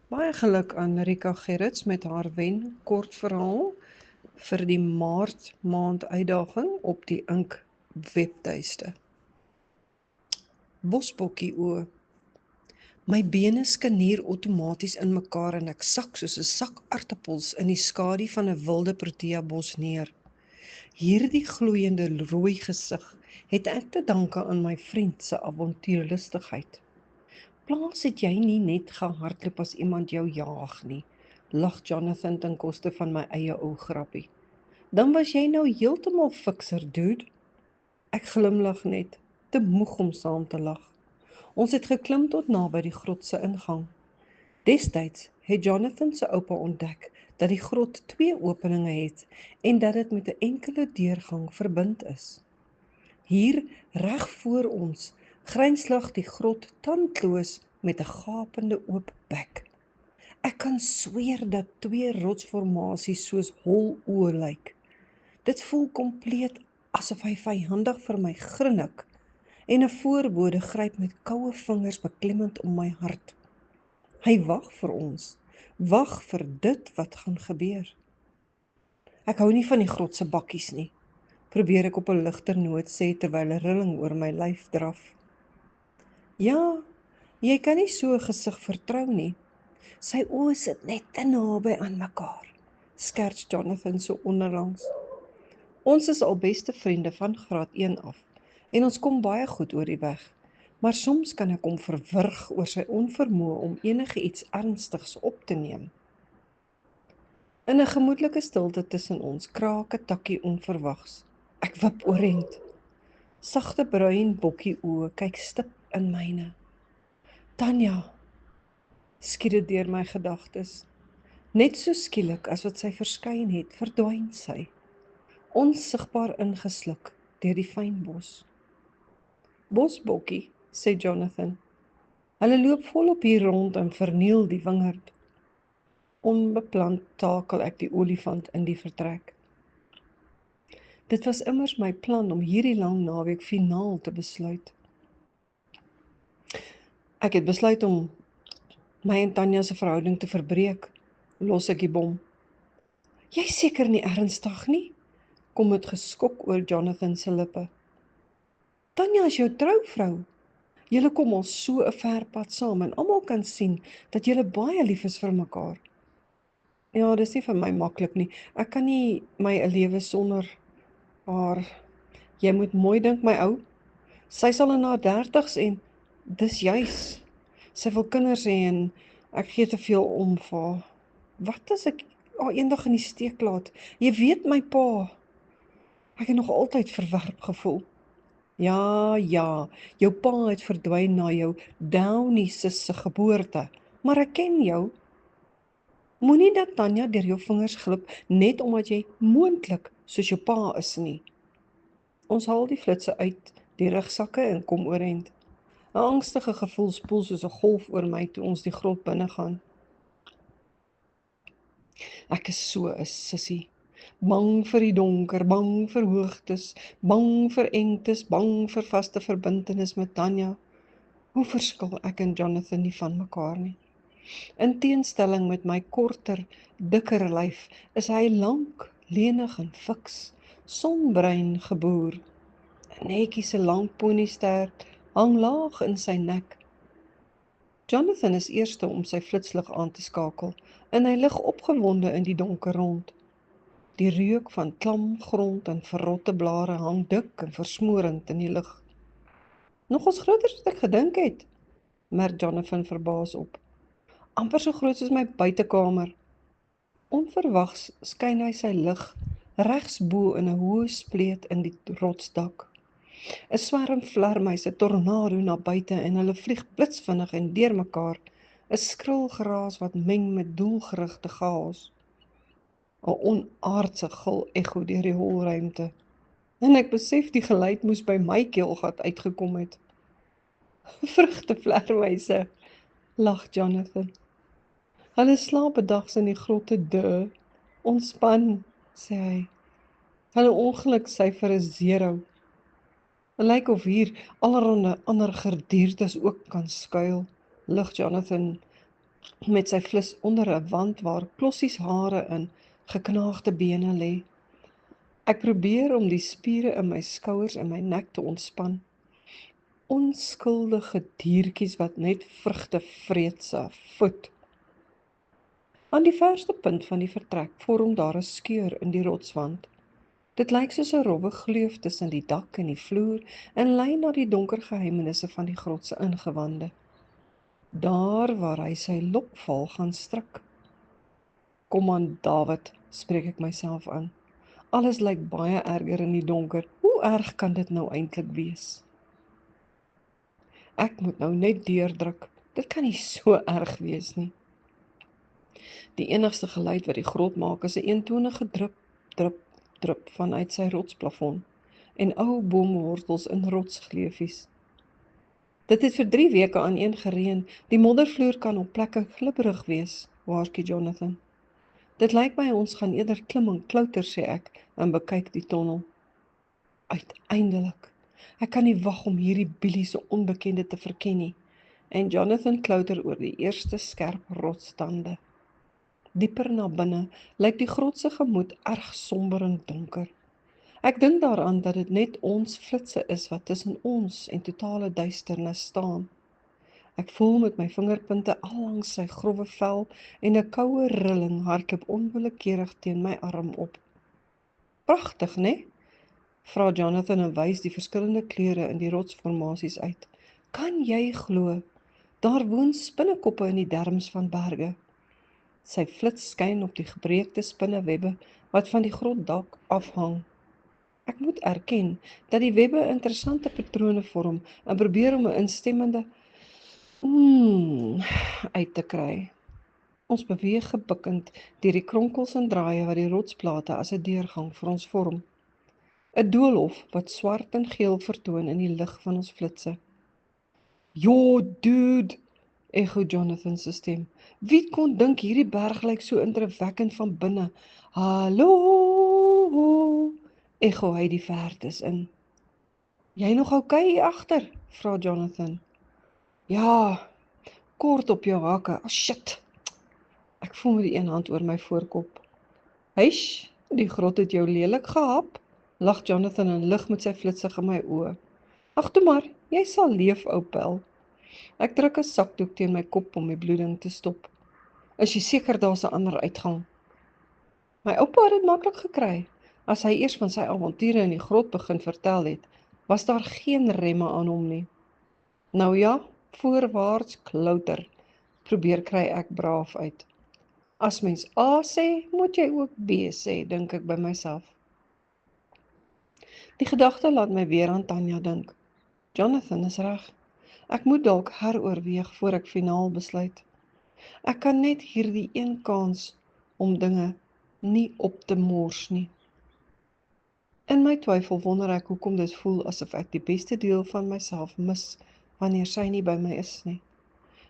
Baie geluk aan Rika Gerrits met haar wen kortverhaal vir die Maart maand uitdaging op die Ink webtuiste. Bosbokkie oë. My bene skanier outomaties in mekaar en ek sak soos 'n sak aartappels in die skadu van 'n wilde protea bos neer. Hierdie gloeiende rooi gesig het ek te danke aan my vriend se avontuurlustigheid. Plaas het jy nie net gehardloop as iemand jou jaag nie, lag Jonathan ten koste van my eie ou grappie. Dan was jy nou heeltemal fikser, dude. Ek glimlag net, te moeg om saam te lag. Ons het geklim tot naby die grot se ingang. Destyds het Jonathan se oupa ontdek dat die grot 2 openinge het en dat dit met 'n enkele deurgang verbind is. Hier, reg voor ons, grynslig die grot tandloos met 'n gapende oop bek. Ek kan sweer dat 2 rotsformasies soos hol oë lyk. Dit voel kompleet asof hy vyandig vir my grinnik en 'n voorbode gryp met koue vingers beklemmend om my hart. Hy wag vir ons, wag vir dit wat gaan gebeur. Ek hou nie van die grot se bakkies nie, probeer ek op 'n ligter noot sê terwyl 'n rilling oor my lyf draf. Ja, jy kan nie so 'n gesig vertrou nie. Sy oë sit net te naby aan mekaar, skerts Jonathan so onderlangs. Ons is al beste vriende van graad 1 af en ons kom baie goed oor die weg, maar soms kan ek hom verwrig oor sy onvermoë om enige iets ernstigs op te neem. In 'n gemoedelike stilte tussen ons kraak 'n takkie onverwags. Ek wip oorent. Sagte bruin bokkie oë kyk stip in myne. Tanya, skiet dit deur my gedagtes. Net so skielik as wat sy verskyn het, verdwyn sy, onsigbaar ingesluk deur die fynbos. Bosbokkie, sê Jonathan. Hulle loop volop hier rond en verniel die wingerd. Onbeplant takel ek die olifant in die vertrek. Dit was immers my plan om hierdie lang naweek finaal te besluit. Ek het besluit om my en Tanya se verhouding te verbreek, los ek die bom. Jy seker nie ernstig nie, kom dit geskok oor Jonathan se lippe. Tanya is jou trouvrou. Julle kom al so 'n ver pad saam en almal kan sien dat julle baie lief is vir mekaar. Ja, dis nie vir my maklik nie. Ek kan nie my 'n lewe sonder haar. Jy moet mooi dink, my ou. Sy sal in haar 30's en dis juis. Sy wil kinders hê en ek gee te veel om vir haar. Wat as ek haar eendag in die steek laat? Jy weet my pa. Ek het nog altyd verwerp gevoel. Ja, jou pa het verdwyn na jou Downie sis se geboorte, maar ek ken jou. Moenie dat Tanya deur jou vingers glip, net omdat jy moontlik soos jou pa is nie. Ons haal die flitsse uit die rugsakke en kom oorent. 'n Angstige gevoel spoel soos 'n golf oor my toe ons die grot binne gaan. Ek is so 'n sissie. Bang vir die donker, bang vir hoogtes, bang vir engtes, bang vir vaste verbintenis met Tanya. Hoe verskil ek en Jonathan nie van mekaar nie? In teenstelling met my korter, dikker lyf, is hy lank, lenig en fiks, sonbruin geboer. 'n netjiese lang poniestert hang laag in sy nek. Jonathan is eerste om sy flitslig aan te skakel en hy lig opgewonde in die donker rond. Die reuk van klam grond en verrotte blare hang dik en versmorend in die lug. Nogals groter as ek gedink het, merk Jonathan verbaas op. Amper so groot soos my buitekamer. Onverwags skyn hy sy lig regs bo in 'n hoë spleet in die rotsdak. 'n Swerm vlermuise tornado na buite en hulle vlieg blitsvinnig en deur mekaar, 'n skril geraas wat meng met doelgerigte chaos. 'n Onaardse gil ekho deur die holruimte. En ek besef die geluid moes by my keelgat uitgekom het. Vrugtevlermuise, lag Jonathan. Hulle slaap bedags in die grotte ontspan, sê hy. Hulle ongeluksyfer is 0. Het lyk of hier allerhande ander gediertes ook kan skuil, lig Jonathan met sy flits onder 'n wand waar klossies hare in geknaagde bene lê. Ek probeer om die spiere in my skouers en my nek te ontspan. Onskuldige diertjies wat net vrugte vreet se voet. Aan die verste punt van die vertrek vorm daar 'n skeur in die rotswand. Dit lyk soos 'n rowwe gleuf tussen die dak en die vloer en lei na die donker geheimenisse van die grot se ingewande. Daar waar hy sy lokval gaan strik. Kom aan, Dawid, spreek ek myself aan. Alles lyk baie erger in die donker. Hoe erg kan dit nou eintlik wees? Ek moet nou net deurdruk. Dit kan nie so erg wees nie. Die enigste geluid wat die grot maak is 'n eentonige drup, drup, drup vanuit sy rotsplafon en ou boomwortels in rotsgleufies. Dit het vir 3 weke aaneen gereën. Die moddervloer kan op plekke glibberig wees, waarsku Jonathan. Dit lyk my ons gaan eerder klim en klouter, sê ek en bekyk die tonnel. Uiteindelik. Ek kan nie wag om hierdie biliese onbekende te verken nie. En Jonathan klouter oor die eerste skerp rotstande. Dieper na binne lyk die grot se gemoed erg somber en donker. Ek dink daaraan dat dit net ons flitse is wat tussen ons en totale duisternis staan. Ek voel met my vingerpunte allangs sy growwe vel en 'n koue rilling hardloop onwillekeurig teen my arm op. Pragtig, né? Vra Jonathan en wys die verskillende kleure in die rotsformasies uit. Kan jy glo? Daar woon spinnekoppe in die derms van berge. Sy flits skyn op die gebreekte spinnewebbe wat van die grotdak afhang. Ek moet erken dat die webbe interessante patrone vorm en probeer om 'n instemmende uit te kry. Ons beweeg gebukkend deur die kronkels en draaie wat die rotsplate as 'n deurgang vir ons vorm. 'n Doolhof wat swart en geel vertoon in die lig van ons flitse. "Yo, dude," echo Jonathan se stem. "Wie kon dink hierdie berg lyk so indrukwekkend van binne? Hallo," echo hy die vertes in. "Jy nog oukei hier agter?" vra Jonathan. "Ja, kort op jou hakke. Oh shit." Ek voel met die een hand oor my voorkop. "Heish, die grot het jou lelik gehap," lag Jonathan en lig met sy flitsig in my oë. "Ag toe maar, jy sal leef, ou pel." Ek druk 'n sakdoek teen my kop om die bloeding te stop. "Is jy seker daar's 'n ander uitgang?" My oupa het dit maklik gekry. As hy eers van sy avonture in die grot begin vertel het, was daar geen remme aan hom nie. "Nou ja, voorwaarts klouter," probeer kry ek braaf uit. As mens A sê, moet jy ook B sê, dink ek by myself. Die gedagte laat my weer aan Tanya dink. Jonathan is reg. Ek moet dalk heroorweeg voor ek finaal besluit. Ek kan net hierdie een kans om dinge nie op te mors nie. In my twyfel wonder ek hoekom dit voel asof ek die beste deel van myself mis wanneer sy nie by my is nie.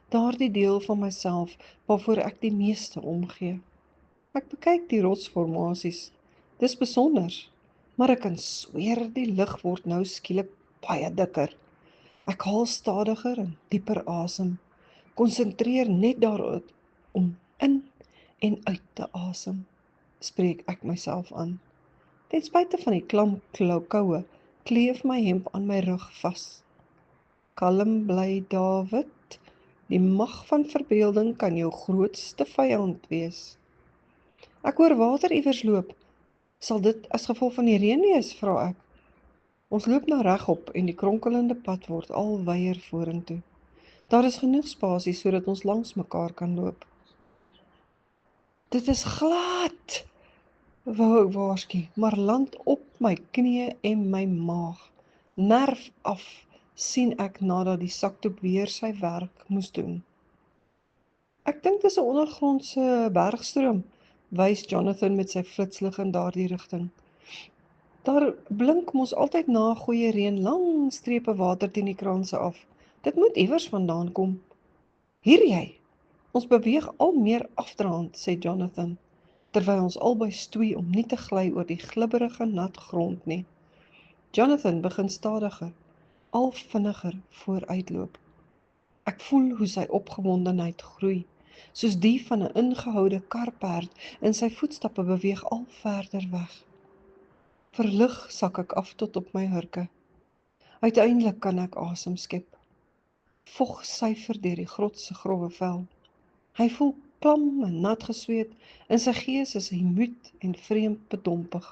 Daardie deel van myself waarvoor ek die meeste omgee. Ek bekyk die rotsformasies. Dis besonder, maar ek kan sweer die lug word nou skielik baie dikker. Ek haal stadiger en dieper asem, konsentreer net daarop om in en uit te asem, spreek ek myself aan. Ten spyte van die klam koue, kleef my hemp aan my rug vas. Kalm bly, Dawid. Die mag van verbeelding kan jou grootste vyand wees. Ek hoor water iewers loop. Sal dit as gevolg van die reën wees, vra ek. Ons loop nou regop en die kronkelende pad word al wyer vorentoe. Daar is genoeg spasie sodat ons langs mekaar kan loop. Dit is glad, wou ek waarsku, maar land op my knieë en my maag. Nerf af, sien ek nadat die sakdoek weer sy werk moes doen. Ek dink dis 'n ondergrondse bergstroom, wys Jonathan met sy flitslig in daardie rigting. Daar blink mos altyd na 'n goeie reën lang strepe water teen die kraanse af. Dit moet iewers vandaan kom. Hier jy. Ons beweeg al meer afdraand, sê Jonathan, terwyl ons albei stoei om nie te gly oor die glibberige nat grond nie. Jonathan begin stadiger, al vinniger vooruitloop. Ek voel hoe sy opgewondenheid groei. soos die van 'n ingehoude karperd, en sy voetstappe beweeg al verder weg. Verlig sak ek af tot op my hurke. Uiteindelik kan ek asem skep. Vog syfer deur die grot se grouwe vel. Hy voel klam en nat gesweet, en sy gees is hymuut en vreemd bedompig.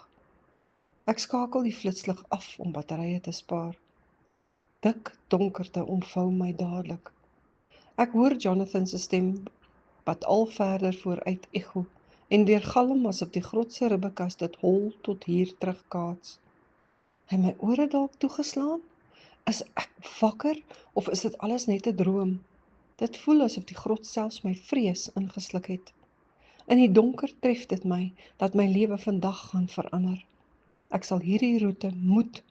Ek skakel die flitslig af om batterye te spaar. Dik donkerte omvou my dadelik. Ek hoor Jonathan se stem wat al verder vooruit echo en weergalm asof die grot se ribbekas dit hol tot hier terugkaats. Het my ore dalk toegeslaan? Is ek wakker of is dit alles net 'n droom? Dit voel asof die grot selfs my vrees ingesluk het. In die donker tref dit my dat my lewe vandag gaan verander. Ek sal hierdie roete moet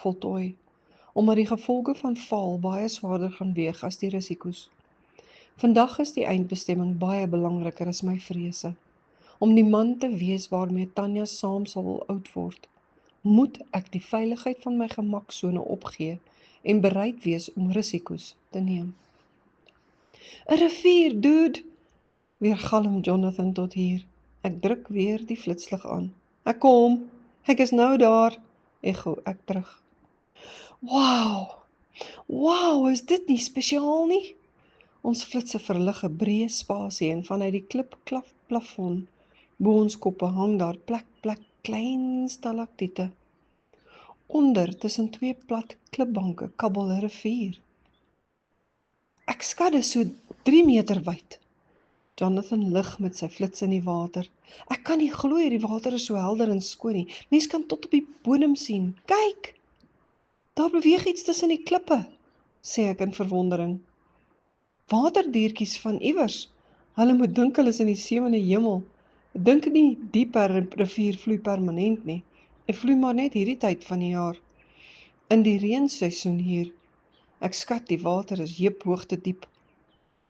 voltooi, omdat die gevolge van faal baie swaarder gaan weeg as die risiko's. Vandag is die eindbestemming baie belangriker as my vrese. Om die man te wees waarmee Tanya saam sal wil oud word, moet ek die veiligheid van my gemaksone opgee en bereid wees om risiko's te neem. 'n Rivier, dude! Weergalm Jonathan tot hier. Ek druk weer die flitslig aan. Ek kom, ek is nou daar, echo ek terug. Wow, is dit nie spesiaal nie? Ons flitse verlig 'n breë spasie en vanuit die klipklaf plafon bo ons koppe hang daar plek klein stalaktiete. Onder tussen twee plat klipbanke kabbel 'n rivier. Ek skat dit so 3 meter wyd. Jonathan lig met sy flits in die water. Ek kan nie glo die water is so helder en skoon nie. Mens kan tot op die bodem sien. Kyk! Daar beweeg iets tussen die klippe, sê ek in verwondering. Waterdiertjies van iewers. Hulle moet dink hulle is in die 7de hemel. Dink nie die rivier vloei permanent nie. Hy vloei maar net hierdie tyd van die jaar. In die reenseisoen hier. Ek skat die water is heuphoogte diep.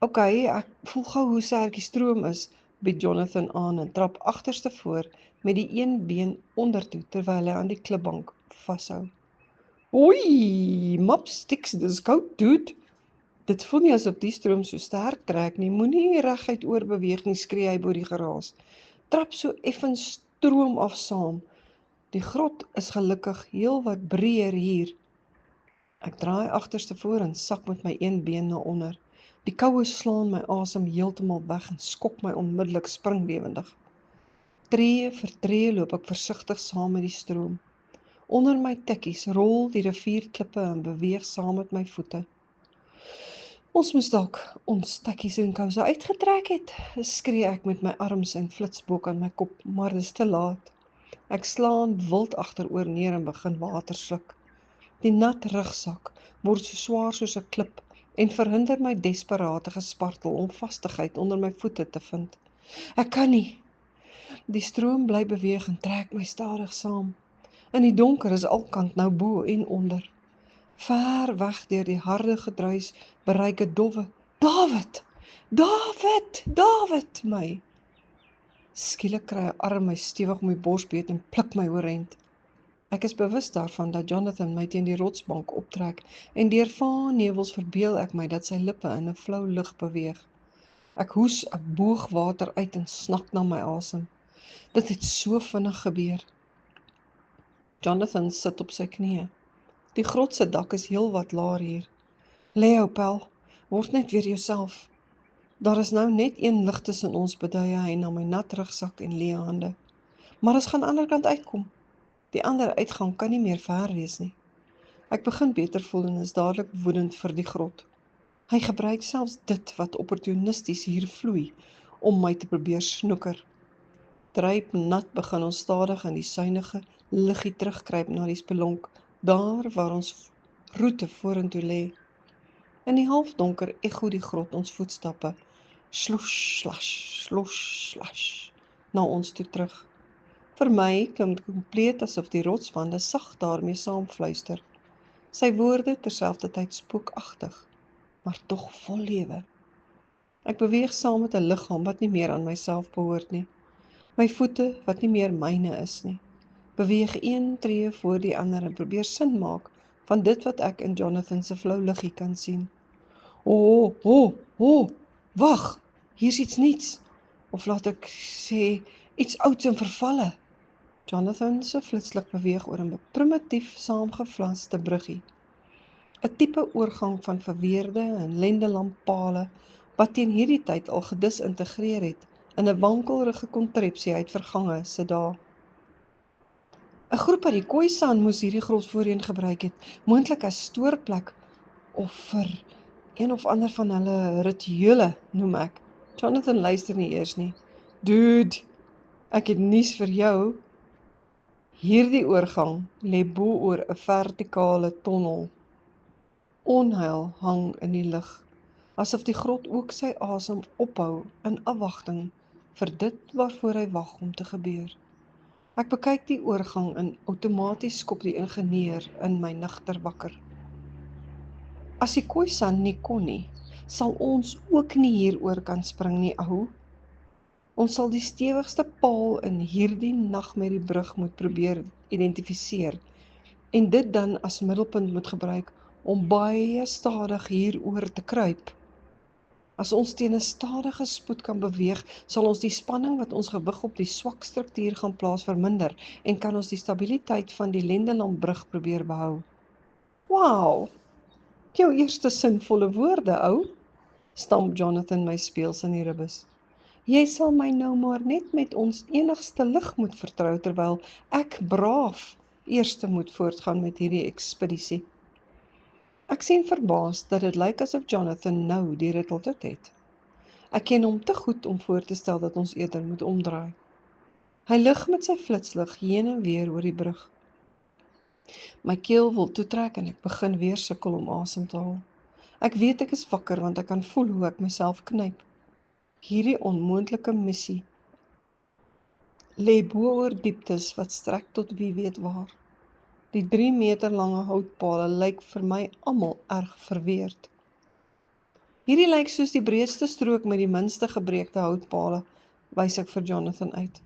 OK, ek voel gou hoe sterk die stroom is, bied Jonathan aan en trap agterste voor met die een been ondertoe terwyl hy aan die klipbank vashou. Oei, mapsticks, dis koud, dude. Dit voel nie asof die stroom so sterk trek nie, moenie reguit oor beweeg nie, skree hy bo die geraas. Trap so effens stroom af saam. Die grot is gelukkig heel wat breër hier. Ek draai agterste voor en sak met my een been na onder. Die koue slaan my asem heeltemal weg en skok my onmiddellik springlewendig. Tree vir tree loop ek versigtig saam met die stroom. Onder my tikkies rol die rivierklippe en beweeg saam met my voete. Ons moes dalk ons tikkies en kouse uitgetrek het, skree ek met my arms en flitsbok aan my kop, maar dis te laat. Ek slaan wild agteroor neer en begin water sluk. Die nat rugsak word so swaar soos 'n klip en verhinder my desperate gespartel om vastigheid onder my voete te vind. Ek kan nie. Die stroom bly beweeg en trek my stadig saam. In die donker is alkant nou bo en onder. Ver weg deur die harde gedruis bereik 'n dowwe David my. Skielik kry 'n arm my stewig om die bors beet en pluk my oorent. Ek is bewus daarvan dat Jonathan my teen die rotsbank optrek en deur vaannevels verbeel ek my dat sy lippe in 'n flou lig beweeg. Ek hoes 'n boog water uit en snak na my asem. Dit het so vinnig gebeur. Jonathan sit op sy knieë. Die grot se dak is heel wat laer hier. Leo, pel, word net weer jouself. Daar is nou net een lig tussen ons, beduie hy na my nat rugsak en leë hande. Maar ons gaan aan die ander kant uitkom. Die ander uitgang kan nie meer ver wees nie. Ek begin beter voel en is dadelik woedend vir die grot. Hy gebruik selfs dit wat opportunisties hier vloei, om my te probeer snoeker. Druip nat begin ons stadig in die suiwige liggie terugkruip na die spelonk, daar waar ons roete vorentoe lê. In die halfdonker echo die grot ons voetstappe, sloes, slash, na ons toe terug. Vir my klink dit kompleet asof die rotswande sag daarmee saamfluister. Sy woorde terselfdertyd spookagtig, maar tog vol lewe. Ek beweeg saam met 'n liggaam wat nie meer aan myself behoort nie. My voete, wat nie meer myne is nie, beweeg een tree voor die ander en probeer sin maak van dit wat ek in Jonathan se flou liggie kan sien. Wag! Hier's iets niets, of laat ek sê, iets ouds en vervalle. Jonathan se flitslig beweeg oor 'n primitief saamgevlaste bruggie. 'n Tipe oorgang van verweerde en lendelamppale wat teen hierdie tyd al gedisintegreer het in 'n wankelrige kontrepsie uit vergange se dae. 'n Groep uit die Khoisan moes hierdie grot voorheen gebruik het, moontlik as stoorplek of vir een of ander van hulle rituele, noem ek. Jonathan luister nie eers nie. Dude, ek het nuus vir jou. Hierdie oorgang lê bo oor 'n vertikale tonnel. Onheil hang in die lug, asof die grot ook sy asem ophou in afwagting vir dit waarvoor hy wag om te gebeur. Ek bekyk die oorgang en outomaties skop die ingenieur in my nigter wakker. As die Khoisan nie kon nie, sal ons ook nie hieroor kan spring nie, ou. Ons sal die stewigste paal in hierdie nagmerriebrug moet probeer identifiseer en dit dan as middelpunt moet gebruik om baie stadig hieroor te kruip. As ons teen 'n stadige spoed kan beweeg, sal ons die spanning wat ons gewig op die swak struktuur gaan plaas verminder en kan ons die stabiliteit van die Lendelambrug probeer behou. Wow, jou eerste sinvolle woorde, ou, stamp Jonathan my speels in die ribbes. Jy sal my nou maar net met ons enigste lig moet vertrou, terwyl ek braaf eerste moet voortgaan met hierdie ekspedisie. Ek sien verbaas dat dit lyk asof Jonathan nou die resultaat het. Ek ken hom te goed om voor te stel dat ons eerder moet omdraai. Hy lig met sy flitslig heen en weer oor die brug. My keel wil toetrek en ek begin weer sukkel om asem te haal. Ek weet ek is wakker want ek kan voel hoe ek myself knyp. Hierdie onmoontlike missie lê bo oor dieptes wat strek tot wie weet waar. Die 3 meter lange houtpale lyk vir my almal erg verweerd. Hierdie lyk soos die breedste strook met die minste gebreekte houtpale, wys ek vir Jonathan uit.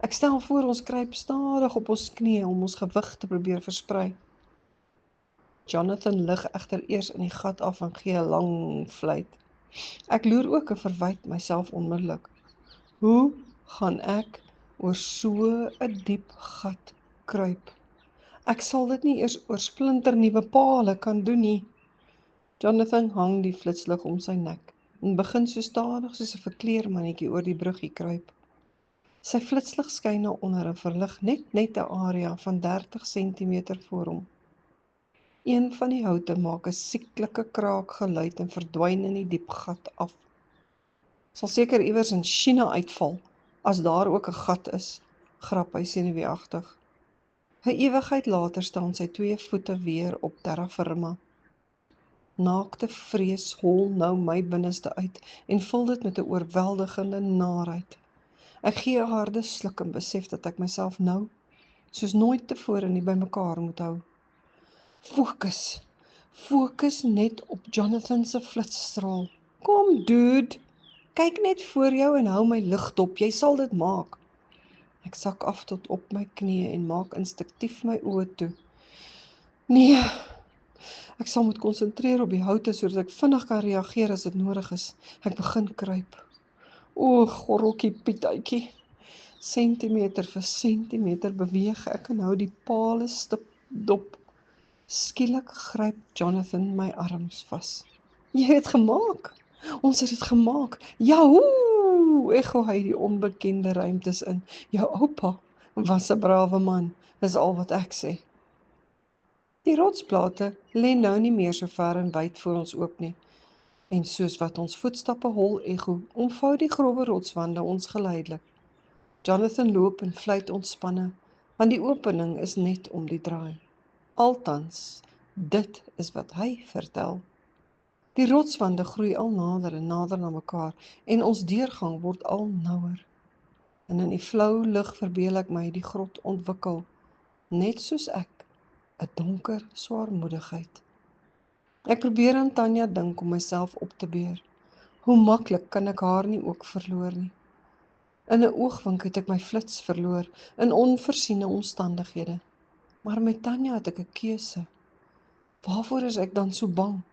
Ek stel voor ons kruip stadig op ons knieë om ons gewig te probeer versprei. Jonathan lig egter eers in die gat af en gee 'n lang fluit. Ek loer ook en verwyd myself onmiddellik. Hoe gaan ek oor so 'n diep gat kruip? Ek sal dit nie eers oor splinternuwe pale kan doen nie. Jonathan hang die flitslig om sy nek en begin so stadig soos 'n verkleermannetjie oor die bruggie kruip. Sy flitslig skyn na onder en verlig net 'n area van 30 cm voor hom. Een van die houte maak 'n sieklike kraak geluid en verdwyn in die diep gat af. Sal seker iewers in China uitval, as daar ook 'n gat is, grap hy senuweeagtig. 'n Ewigheid later staan sy 2 voete weer op terra firma. Naakte vrees hol nou my binneste uit en vul dit met 'n oorweldigende naarheid. Ek gee 'n harde sluk en besef dat ek myself nou, soos nooit tevore nie, bymekaar moet hou. Fokus net op Jonathan se flitsstraal. Kom, dude, kyk net voor jou en hou my lig dop, jy sal dit maak. Ek sak af tot op my knieë en maak instinktief my oë toe. Nee, ek sal moet konsentreer op die houte sodat ek vinnig kan reageer as dit nodig is. Ek begin kruip. O, gorreltjie Pietuitjie. Sentimeter vir sentimeter beweeg ek en hou die pale stip dop. Skielik gryp Jonathan my arms vas. Jy het dit gemaak. Ons het dit gemaak. Jahoo! Echo hy die onbekende ruimtes in. Jou oupa was 'n brawe man, dis al wat ek sê. Die rotsplate lê nou nie meer so ver en wyd voor ons oop nie. En soos wat ons voetstappe hol echo, omvou die grouwe rotswande ons geleidelik. Jonathan loop en fluit ontspanne, want die opening is net om die draai. Altans, dit is wat hy vertel. Die rotswande groei al nader en nader na mekaar en ons deurgang word al nouer. En in die flou lig verbeel ek my die grot ontwikkel, net soos ek, 'n donker swaarmoedigheid. Ek probeer aan Tanya dink om myself op te beer. Hoe maklik kan ek haar nie ook verloor nie. In 'n oogwink het ek my flits verloor in onvoorsiene omstandighede. Maar met Tanya het ek 'n keuse. Waarvoor is ek dan so bang?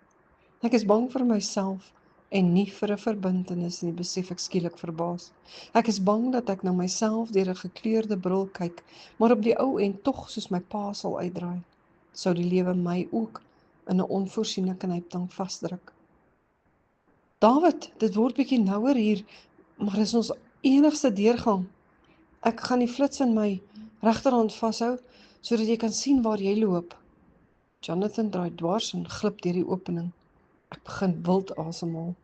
Ek is bang vir myself en nie vir 'n verbintenis nie, besef ek skielik verbaas. Ek is bang dat ek na myself deur 'n gekleurde bril kyk, maar op die ou end tog soos my pa sal uitdraai. Sou die lewe my ook in 'n onvoorsiene knyptang vasdruk. David, dit word bietjie nouer hier, maar dis ons enigste deurgang. Ek gaan die flits in my regterhand vashou, sodat jy kan sien waar jy loop. Jonathan draai dwars en glip deur die opening. Ek begin wild asemhaal.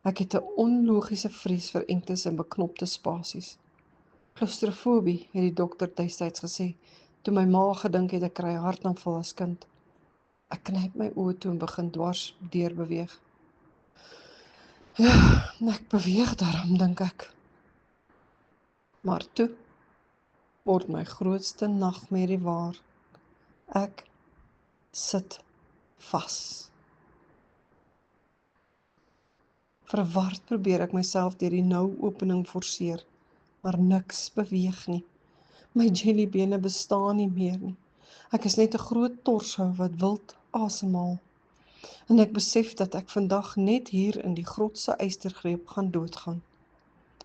Ek het 'n onlogiese vrees vir engtes en beknopte spasies. Klaustrofobie, het die dokter destyds gesê, toe my ma gedink het ek kry 'n hartaanval as kind. Ek knyp my oë toe en begin dwars deurbeweeg. Ja, ek beweeg daarom, dink ek. Maar toe word my grootste nagmerrie waar. Ek sit vas. Verward probeer ek myself deur die nou opening forceer, maar niks beweeg nie. My jellybene bestaan nie meer nie. Ek is net 'n groot torso wat wild asemhaal. En ek besef dat ek vandag net hier in die grot se eystergreep gaan doodgaan.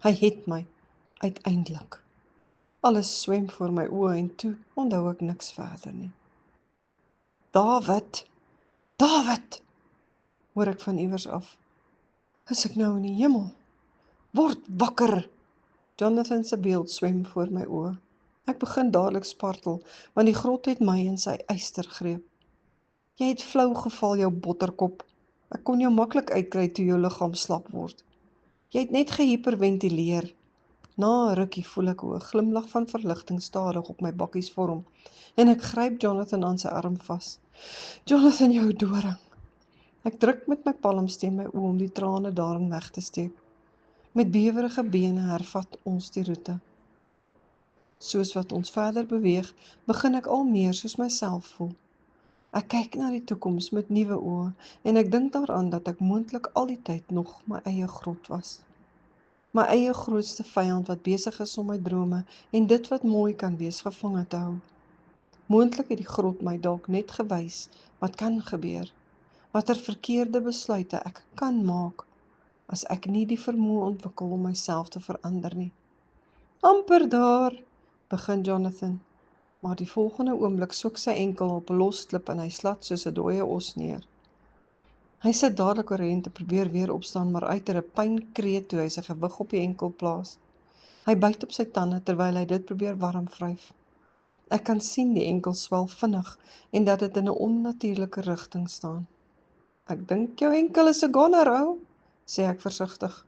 Hy het my, uiteindelik. Alles swem voor my oë en toe onthou ek niks verder nie. David! David! Hoor ek van iewers af. Is ek nou in die hemel? Word wakker! Jonathan se beeld swem voor my oë. Ek begin dadelik spartel, want die grot het my in sy yster greep. Jy het flou geval, jou botterkop. Ek kon jou maklik uitkry toe jou liggaam slap word. Jy het net gehyperventileer. Na 'n rukkie voel ek hoe 'n glimlag van verligting stadig op my bakkies vorm, en ek gryp Jonathan aan sy arm vas. Jonathan, jou doring. Ek druk met my palms teen my oë om die trane daarin weg te steek. Met bewerige bene hervat ons die roete. Soos wat ons verder beweeg, begin ek al meer soos myself voel. Ek kyk na die toekoms met nuwe oë en ek dink daaraan dat ek moontlik al die tyd nog my eie grot was. My eie grootste vyand wat besig is om my drome en dit wat mooi kan wees gevange te hou. Moontlik het die grot my dalk net gewys wat kan gebeur, watter verkeerde besluite ek kan maak as ek nie die vermoë ontwikkel om myself te verander nie. Amper daar, begin Jonathan, maar die volgende oomblik soek sy enkel op 'n los klip en hy slat soos 'n dooie os neer. Hy sit dadelik oorheen te probeer weer opstaan, maar uiter 'n pynkreet toe hy sy gewig op die enkel plaas. Hy byt op sy tande terwyl hy dit probeer warm vryf. Ek kan sien die enkel swel vinnig en dat dit in 'n onnatuurlike rigting staan. Ek dink jou enkel is 'n goner, ou, sê ek versigtig.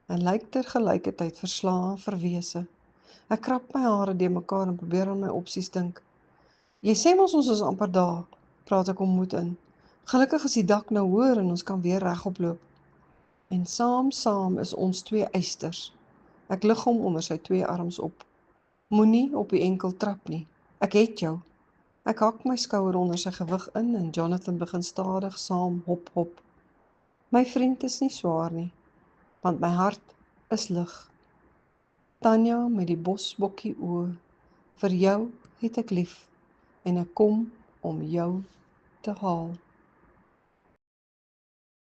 Hy lyk tergelykertyd verslae en verwese. Ek krap my hare deurmekaar en probeer aan my opsies dink. Jy sê mos ons is amper daar, praat ek hom moed in. Gelukkig is die dak nou hoër en ons kan weer regop loop. En saam is ons 2 eisters. Ek lig hom onder sy 2 arms op. Moenie op die enkel trap nie. Ek het jou. Ek hak my skouer onder sy gewig in en Jonathan begin stadig saam hop hop. My vriend is nie swaar nie, want my hart is lig. Tanya met die bosbokkie oë, vir jou het ek lief en ek kom om jou te haal.